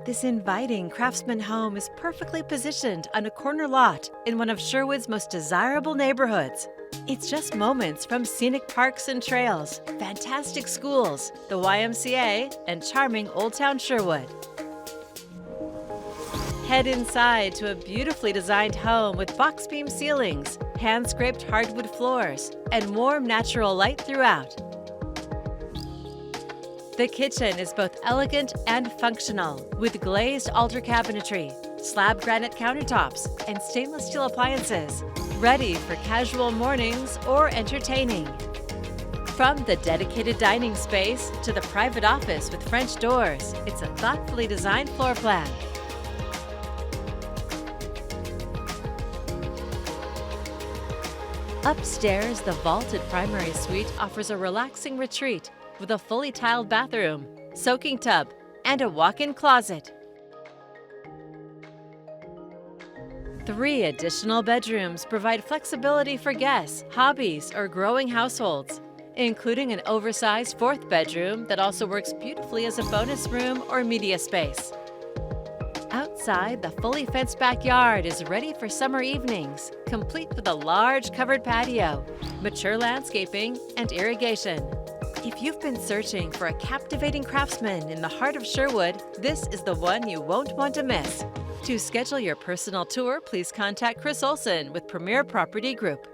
This inviting Craftsman home is perfectly positioned on a corner lot in one of Sherwood's most desirable neighborhoods. It's just moments from scenic parks and trails, fantastic schools, the YMCA, and charming Old Town Sherwood. Head inside to a beautifully designed home with box beam ceilings, hand-scraped hardwood floors, and warm natural light throughout. The kitchen is both elegant and functional, with glazed alder cabinetry, slab granite countertops, and stainless steel appliances, ready for casual mornings or entertaining. From the dedicated dining space to the private office with French doors, it's a thoughtfully designed floor plan. Upstairs, the vaulted primary suite offers a relaxing retreat with a fully tiled bathroom, soaking tub, and a walk-in closet. 3 additional bedrooms provide flexibility for guests, hobbies, or growing households, including an oversized 4th bedroom that also works beautifully as a bonus room or media space. Outside, the fully fenced backyard is ready for summer evenings, complete with a large covered patio, mature landscaping, and irrigation. If you've been searching for a captivating Craftsman in the heart of Sherwood, this is the one you won't want to miss. To schedule your personal tour, please contact Chris Olson with Premier Property Group.